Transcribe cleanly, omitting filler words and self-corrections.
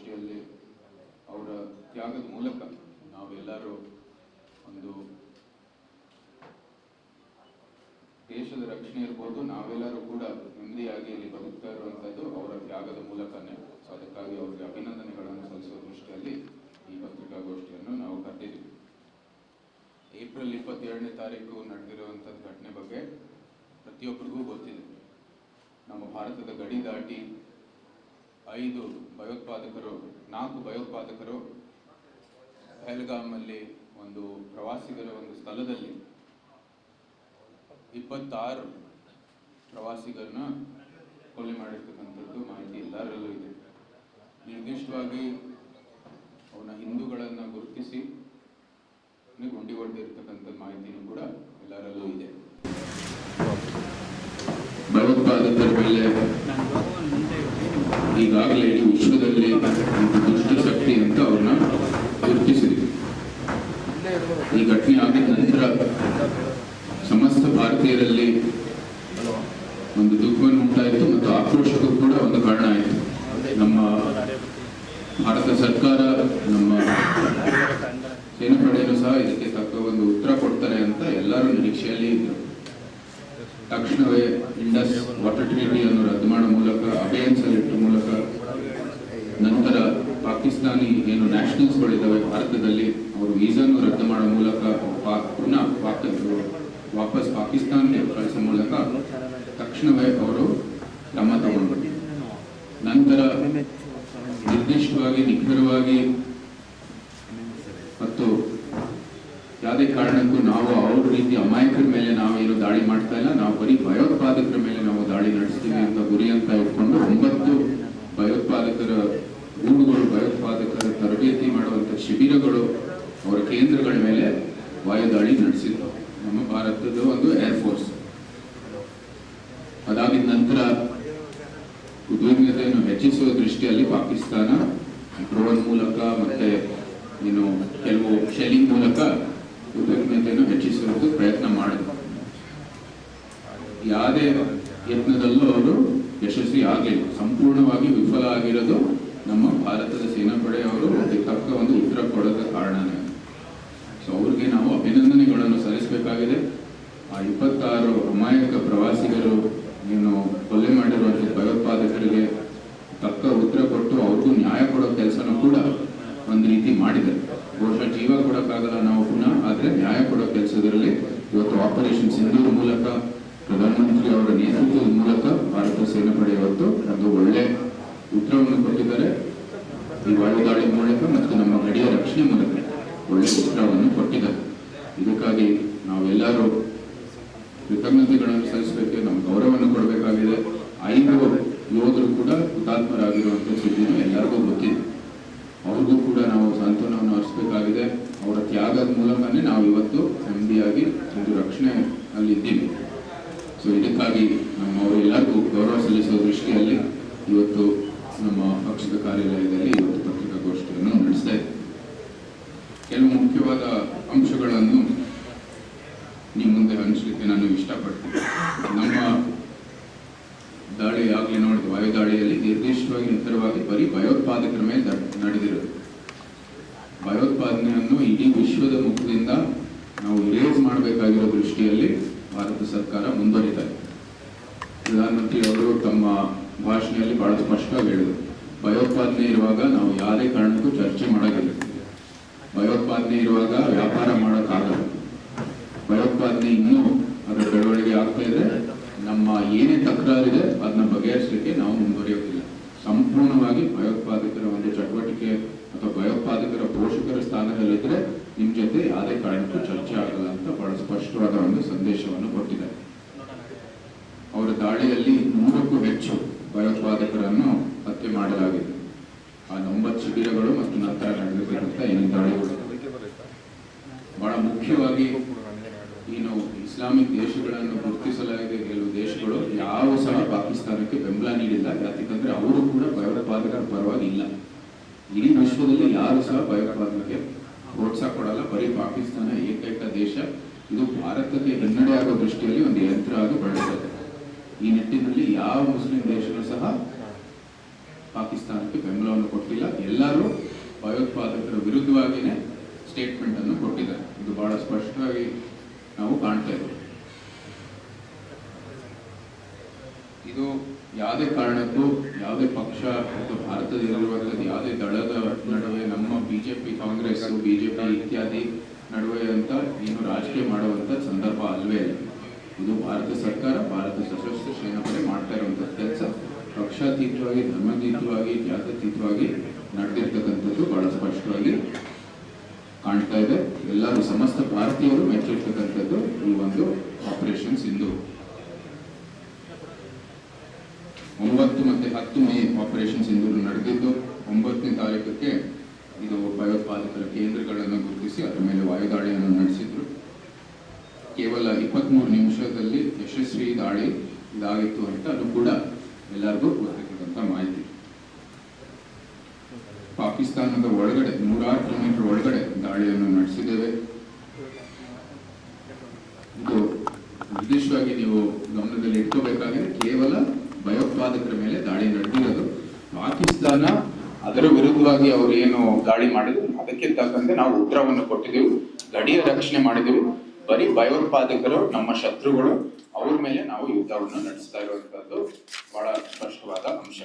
ಪತ್ರಿಕಾಗೋಷ್ಠಿಯಲ್ಲಿ ಅವರ ತ್ಯಾಗದ ಮೂಲಕ ನಾವೆಲ್ಲರೂ ಒಂದು ದೇಶದ ರಕ್ಷಣೆ ಇರ್ಬೋದು, ನಾವೆಲ್ಲರೂ ಕೂಡ ನೆಮ್ಮದಿಯಾಗಿ ಇಲ್ಲಿ ಬದುಕ್ತಾ ಇರುವಂಥದ್ದು ಅವರ ತ್ಯಾಗದ ಮೂಲಕನೇ. ಸೊ ಅದಕ್ಕಾಗಿ ಅವರಿಗೆ ಅಭಿನಂದನೆಗಳನ್ನು ಸಲ್ಲಿಸುವ ದೃಷ್ಟಿಯಲ್ಲಿ ಈ ಪತ್ರಿಕಾಗೋಷ್ಠಿಯನ್ನು ನಾವು ಕರೆದಿದ್ದೀವಿ. ಏಪ್ರಿಲ್ 22ನೇ ತಾರೀಕು ನಡೆದಿರುವಂಥದ್ದು ಘಟನೆ ಬಗ್ಗೆ ಪ್ರತಿಯೊಬ್ಬರಿಗೂ ಗೊತ್ತಿದೆ. ನಮ್ಮ ಭಾರತದ ಗಡಿ ದಾಟಿ 4 ಭಯೋತ್ಪಾದಕರು ಪಹಲ್ಗಾಮಲ್ಲಿ ಒಂದು ಪ್ರವಾಸಿಗರ ಒಂದು ಸ್ಥಳದಲ್ಲಿ 26 ಪ್ರವಾಸಿಗರನ್ನ ಕೊಲೆ ಮಾಡಿರ್ತಕ್ಕಂಥದ್ದು ಮಾಹಿತಿ ಎಲ್ಲರಲ್ಲೂ ಇದೆ. ನಿರ್ದಿಷ್ಟವಾಗಿ ಅವನ ಹಿಂದೂಗಳನ್ನು ಗುರುತಿಸಿ ಗುಂಡಿ ಹೊಡೆದಿರ್ತಕ್ಕಂಥ ಮಾಹಿತಿನೂ ಕೂಡ ಎಲ್ಲರಲ್ಲೂ ಇದೆ. ಭಯೋತ್ಪಾದಕರ ಮೇಲೆ ಈಗಾಗಲೇ ಇಡೀ ವಿಶ್ವದಲ್ಲಿ ದುಷ್ಟಶಕ್ತಿ ಅಂತ ಅವ್ರನ್ನ ಗುರುತಿಸಿದೆ. ಈ ಘಟನೆ ಆಗಿದ ನಂತರ ಸಮಸ್ತ ಭಾರತೀಯರಲ್ಲಿ ಒಂದು ದುಃಖವನ್ನು ಉಂಟಾಯಿತು ಮತ್ತು ಆಕ್ರೋಶಕ್ಕೂ ಕೂಡ ಒಂದು ಕಾರಣ ಆಯಿತು. ನಮ್ಮ ಭಾರತ ಸರ್ಕಾರ, ನಮ್ಮ ಸೇನಾಪಡೆಯೂ ಸಹ ಇದಕ್ಕೆ ತಕ್ಕ ಒಂದು ಉತ್ತರ ಕೊಡ್ತಾರೆ ಅಂತ ಎಲ್ಲರೂ ನಿರೀಕ್ಷೆಯಲ್ಲಿ ಇದ್ದರು. ತಕ್ಷಣವೇ ಇಂಡಸ್ ವಾಟರ್ ಟ್ರೀಟಿಯನ್ನು ರದ್ದು ಮಾಡೋ ಮೂಲಕ, ಅಬೇಯನ್ಸ್ ಇಟ್ಟರ ಮೂಲಕ, ನಂತರ ಪಾಕಿಸ್ತಾನಿ ಏನು ನ್ಯಾಷನಲ್ಸ್ಗಳಿದ್ದಾವೆ ಭಾರತದಲ್ಲಿ ಅವರು ವೀಸಾನು ರದ್ದು ಮಾಡೋ ಮೂಲಕ ಪುನಃ ವಾಪಸ್ ಪಾಕಿಸ್ತಾನ್ಗೆ ಕಳಿಸೋ ಮೂಲಕ ತಕ್ಷಣವೇ ಅವರು ಕ್ರಮ ತಗೊಂಡ್ರು. ನಂತರ ನಿರ್ದಿಷ್ಟವಾಗಿ ನಿಖರವಾಗಿ ಮತ್ತು ಯಾವುದೇ ಕಾರಣಕ್ಕೂ ನಾವು ಅವ್ರ ರೀತಿ ಅಮಾಯಕರ ಮೇಲೆ ನಾವೇನು ದಾಳಿ ಮಾಡ್ತಾ ಇಲ್ಲ, ನಾವು ಬರೀ ಭಯೋತ್ಪಾದಕರ ಮೇಲೆ ನಾವು ದಾಳಿ ನಡೆಸ್ತೀವಿ ಅಂತ ಗುರಿ ಅಂತ ಇಟ್ಕೊಂಡು 9 ಭಯೋತ್ಪಾದಕರ ಗೂಡುಗಳು, ಭಯೋತ್ಪಾದಕರ ತರಬೇತಿ ಮಾಡುವಂಥ ಶಿಬಿರಗಳು, ಅವರ ಕೇಂದ್ರಗಳ ಮೇಲೆ ವಾಯುದಾಳಿ ನಡೆಸಿದ್ರು ನಮ್ಮ ಭಾರತದ ಒಂದು ಏರ್ಫೋರ್ಸ್. ಅದಾಗಿದ ನಂತರ ಉದ್ವಿಗ್ನತೆಯನ್ನು ಹೆಚ್ಚಿಸುವ ದೃಷ್ಟಿಯಲ್ಲಿ ಪಾಕಿಸ್ತಾನ ಡ್ರೋನ್ ಮೂಲಕ ಮತ್ತೆ ಕೆಲವು ಶೆಲ್ಲಿಂಗ್ ಮೂಲಕ ಉದ್ವಿಗ್ನತೆಯನ್ನು ಹೆಚ್ಚಿಸುವುದು ಪ್ರಯತ್ನ ಮಾಡಿದ್ರು. ಯಾವುದೇ ಯತ್ನದಲ್ಲೂ ಅವರು ಯಶಸ್ವಿ ಆಗಲಿಲ್ಲ. ಸಂಪೂರ್ಣವಾಗಿ ವಿಫಲ ಆಗಿರೋದು ನಮ್ಮ ಭಾರತದ ಸೇನಾಪಡೆಯವರು ತಕ್ಕ ಒಂದು ಉತ್ತರ ಕೊಡೋದ ಕಾರಣನೇ. ಸೊ ಅವ್ರಿಗೆ ನಾವು ಅಭಿನಂದನೆಗಳನ್ನು ಸಲ್ಲಿಸಬೇಕಾಗಿದೆ. ಆ 26 ಅಮಾಯಕ ಪ್ರವಾಸಿಗರು ಕೊಲೆ ಮಾಡಿರುವಂಥ ಭಯೋತ್ಪಾದಕರಿಗೆ ತಕ್ಕ ಉತ್ತರ ಕೊಟ್ಟು ಅವ್ರಿಗೂ ನ್ಯಾಯ ಕೊಡೋ ಕೆಲಸನೂ ಕೂಡ ಒಂದು ರೀತಿ ಮಾಡಿದ್ದಾರೆ. ಬಹುಶಃ ಜೀವ ಕೊಡೋಕ್ಕಾಗಲ್ಲ ನಾವು ಪುನಃ, ಆದರೆ ನ್ಯಾಯ ಕೊಡೋ ಕೆಲಸದಲ್ಲಿ ಇವತ್ತು ಆಪರೇಷನ್ ಸಿಂಧೂರ್ ಮೂಲಕ ಪ್ರಧಾನಮಂತ್ರಿ ಅವರ ನೇತೃತ್ವದ ಮೂಲಕ ಭಾರತ ಸೇನಾಪಡೆ ಇವತ್ತು ಒಂದು ಒಳ್ಳೆ ಉತ್ತರವನ್ನು ಕೊಟ್ಟಿದ್ದಾರೆ. ಈ ವಾಯುದಾಳಿ ಮೂಲಕ ಮತ್ತು ನಮ್ಮ ಗಡಿಯ ರಕ್ಷಣೆ ಮೂಲಕ ಒಳ್ಳೆ ಉತ್ತರವನ್ನು ಕೊಟ್ಟಿದ್ದಾರೆ. ಇದಕ್ಕಾಗಿ ನಾವೆಲ್ಲರೂ ಕೃತಜ್ಞತೆಗಳನ್ನು ಸಲ್ಲಿಸಬೇಕು, ನಮ್ಮ ಗೌರವವನ್ನು ಕೊಡಬೇಕಾಗಿದೆ. 5 ಯೋಧರು ಕೂಡ ಹುತಾತ್ಮರಾಗಿರುವಂಥ ಸುದ್ದಿನೂ ಎಲ್ಲರಿಗೂ ಗೊತ್ತಿದೆ. ಅವ್ರಿಗೂ ಕೂಡ ನಾವು ಸಾಂತ್ವನವನ್ನು ಹರಿಸಬೇಕಾಗಿದೆ. ಅವರ ತ್ಯಾಗದ ಮೂಲಕನೇ ನಾವು ಇವತ್ತು ನೆಮ್ಮದಿಯಾಗಿ ಒಂದು ರಕ್ಷಣೆ ಅಲ್ಲಿದ್ದೀವಿ. ಸೊ ಇದಕ್ಕಾಗಿ ಅವರೆಲ್ಲರಿಗೂ ಗೌರವ ಸಲ್ಲಿಸುವ ದೃಷ್ಟಿಯಲ್ಲಿ ಇವತ್ತು ನಮ್ಮ ಪಕ್ಷದ ಕಾರ್ಯಾಲಯದಲ್ಲಿ ಇವತ್ತು ಪತ್ರಿಕಾಗೋಷ್ಠಿಯನ್ನು ನಡೆಸ್ತಾ ಇದ್ದೀವಿ. ಕೆಲವು ಮುಖ್ಯವಾದ ಅಂಶಗಳನ್ನು ನಿಮ್ಮ ಮುಂದೆ ಹಂಚಲಿಕ್ಕೆ ನಾನು ಇಷ್ಟಪಡ್ತೀನಿ. ನಮ್ಮ ದಾಳಿ ಆಗಲೇ ನೋಡಿದ ವಾಯುದಾಳಿಯಲ್ಲಿ ನಿರ್ದಿಷ್ಟವಾಗಿ ನಿಖರವಾಗಿ ಬರೀ ಭಯೋತ್ಪಾದಕರ ಮೇಲೆ ನಡೆದಿರೋದು. ಭಯೋತ್ಪಾದನೆಯನ್ನು ಇಡೀ ವಿಶ್ವದ ಮುಖದಿಂದ ನಾವು ಇರೇಸ್ ಮಾಡಬೇಕಾಗಿರೋ ದೃಷ್ಟಿಯಲ್ಲಿ ಭಾರತ ಸರ್ಕಾರ ಮುಂದುವರಿತಾ ಇದೆ. ಪ್ರಧಾನಮಂತ್ರಿ ಅವರು ತಮ್ಮ ಭಾಷಣದಲ್ಲಿ ಬಹಳ ಸ್ಪಷ್ಟವಾಗಿ ಹೇಳಿದರು, ಭಯೋತ್ಪಾದನೆ ಇರುವಾಗ ನಾವು ಯಾವುದೇ ಕಾರಣಕ್ಕೂ ಚರ್ಚೆ ಮಾಡೋದಿಲ್ಲ. ಭಯೋತ್ಪಾದನೆ ಇರುವಾಗ ವ್ಯಾಪಾರ ಮಾಡೋಕ್ಕಾಗಲ್ಲ. ಭಯೋತ್ಪಾದನೆ ಇನ್ನೂ ಅದರ ಬೆಳವಣಿಗೆ ಆಗ್ತಾ ಇದೆ. ನಮ್ಮ ಏನೇ ತಕರಾರಿದೆ ಅದನ್ನ ಬಗೆಹರಿಸಲಿಕ್ಕೆ ನಾವು ಮುಂದುವರಿಯೋದಿಲ್ಲ. ಸಂಪೂರ್ಣವಾಗಿ ಭಯೋತ್ಪಾದಕರ ಒಂದು ಚಟುವಟಿಕೆ ಅಥವಾ ಭಯೋತ್ಪಾದಕರ ಪೋಷಕರ ಸ್ಥಾನದಲ್ಲಿದ್ದರೆ ನಿಮ್ಮ ಜೊತೆ ಯಾವುದೇ ಕಾರಣಕ್ಕೂ ಚರ್ಚೆ ಆಗಲ್ಲ ಅಂತ ಬಹಳ ಸ್ಪಷ್ಟವಾದ ಒಂದು ಸಂದೇಶವನ್ನು ಕೊಟ್ಟಿದ್ದಾರೆ. ಅವರ ದಾಳಿಯಲ್ಲಿ 100ಕ್ಕೂ ಹೆಚ್ಚು ಭಯೋತ್ಪಾದಕರನ್ನು ಹತ್ಯೆ ಮಾಡಲಾಗಿದೆ. ಆ 9 ಶಿಬಿರಗಳು ಮತ್ತು ನಂತರ ನಡೆದಿರುವಂಥ ಏನೇನು ದಾಳಿಗಳು. ಬಹಳ ಮುಖ್ಯವಾಗಿ ಇಸ್ಲಾಮಿಕ್ ದೇಶಗಳನ್ನು ಗುರುತಿಸಲಾಗಿದೆ. ಕೆಲವು ದೇಶಗಳು ಯಾವ ಸಹ ಪಾಕಿಸ್ತಾನಕ್ಕೆ ಬೆಂಬಲ ನೀಡಿಲ್ಲ. ಯಾಕಂದ್ರೆ ಅವರು ಕೂಡ ಭಯೋತ್ಪಾದಕರ ಪರವಾಗಿ ಇಲ್ಲ. ಇಡೀ ವಿಶ್ವದಲ್ಲಿ ಯಾರು ಸಹ ಭಯೋತ್ಪಾದನೆಗೆ ಪ್ರೋತ್ಸಾಹ ಕೊಡಲ್ಲ. ಬರೀ ಪಾಕಿಸ್ತಾನ ಏಕೈಕ ದೇಶ. ಇದು ಭಾರತಕ್ಕೆ ಹಿನ್ನಡೆ ಆಗೋ ದೃಷ್ಟಿಯಲ್ಲಿ ಒಂದು ಯಂತ್ರ ಆಗಿ ಬಳಸ್ತದೆ. ಈ ನಿಟ್ಟಿನಲ್ಲಿ ಯಾವ ಮುಸ್ಲಿಂ ದೇಶಗಳು ಸಹ ಪಾಕಿಸ್ತಾನಕ್ಕೆ ಬೆಂಬಲವನ್ನು ಕೊಟ್ಟಿಲ್ಲ. ಎಲ್ಲ ವಿರುದ್ಧವಾಗಿಯೇ ಸ್ಟೇಟ್ಮೆಂಟ್ ಅನ್ನು ಕೊಟ್ಟಿದ್ದಾರೆ. ಇದು ಬಹಳ ಸ್ಪಷ್ಟವಾಗಿ ನಾವು ಕಾಣ್ತಾ ಇದ್ದೇವೆ. ಇದು ಯಾವುದೇ ಕಾರಣಕ್ಕೂ ಯಾವುದೇ ಪಕ್ಷ ಮತ್ತು ಭಾರತದಲ್ಲಿರುವಂಥದ್ದು ಯಾವುದೇ ದಳದ ನಡುವೆ ನಮ್ಮ ಬಿಜೆಪಿ, ಕಾಂಗ್ರೆಸ್, ಬಿಜೆಪಿ ಇತ್ಯಾದಿ ನಡುವೆ ಅಂತ ಏನು ರಾಜಕೀಯ ಮಾಡುವಂಥ ಸಂದರ್ಭ ಅಲ್ವೇ ಇಲ್ಲ. ಇದು ಭಾರತ ಸರ್ಕಾರ, ಭಾರತ ಸಶಸ್ತ್ರ ಸೇನಾಪಡೆ ಮಾಡ್ತಾ ಇರುವಂಥ ಕೆಲಸ ಪಕ್ಷಾತೀತವಾಗಿ, ಧರ್ಮಾತೀತವಾಗಿ, ಜಾತ್ಯತೀತವಾಗಿ ನಡೆದಿರ್ತಕ್ಕಂಥದ್ದು ಬಹಳ ಸ್ಪಷ್ಟವಾಗಿ ಕಾಣ್ತಾ ಇದೆ. ಎಲ್ಲರೂ ಸಮಸ್ತ ಭಾರತೀಯರು ಮೆಚ್ಚಿರ್ತಕ್ಕಂಥದ್ದು ಈ ಒಂದು ಆಪರೇಷನ್ ಸಿಂಧೂರ್. 9 ಮತ್ತು 10 ಮೇ ಆಪರೇಷನ್ ಸಿಂಧೂರ್ ನಡೆದಿದ್ದು 9ನೇ ತಾರೀಕಕ್ಕೆ ಇದು ಭಯೋತ್ಪಾದಕರ ಕೇಂದ್ರಗಳನ್ನು ಗುರುತಿಸಿ ಅದರ ಮೇಲೆ ವಾಯುದಾಳಿಯನ್ನು ನಡೆಸಿದ್ರು. ಕೇವಲ 23 ನಿಮಿಷದಲ್ಲಿ ಯಶಸ್ವಿ ದಾಳಿ ಇದಾಗಿತ್ತು ಅಂತ ಅದು ಕೂಡ ಎಲ್ಲರಿಗೂ ಗೊತ್ತಿರ್ತಕ್ಕಂಥ ಮಾಹಿತಿ. ಪಾಕಿಸ್ತಾನದ ಒಳಗಡೆ 106 ಕಿಲೋಮೀಟರ್ ಒಳಗಡೆ ದಾಳಿಯನ್ನು ನಡೆಸಿದ್ದೇವೆ. ಇದು ನಿರ್ದಿಷ್ಟವಾಗಿ ನೀವು ಗಮನದಲ್ಲಿ ಇಟ್ಕೋಬೇಕಾಗಿದೆ. ಕೇವಲ ಭಯೋತ್ಪಾದಕರ ಮೇಲೆ ದಾಳಿ ನಡೆದಿರೋದು. ಪಾಕಿಸ್ತಾನ ಅದರ ವಿರುದ್ಧವಾಗಿ ಅವರು ಏನು ದಾಳಿ ಮಾಡಿದ್ರು ಅದಕ್ಕೆ ತಕ್ಕಂತೆ ನಾವು ಉತ್ತರವನ್ನು ಕೊಟ್ಟಿದ್ದೀವಿ. ಗಡಿಯ ರಕ್ಷಣೆ ಮಾಡಿದ್ದೀವಿ. ಬರೀ ಭಯೋತ್ಪಾದಕರು ನಮ್ಮ ಶತ್ರುಗಳು, ಅವ್ರ ಮೇಲೆ ನಾವು ಯುದ್ಧವನ್ನು ನಡೆಸ್ತಾ ಇರುವಂತದ್ದು ಬಹಳ ಸ್ಪಷ್ಟವಾದ ಅಂಶ.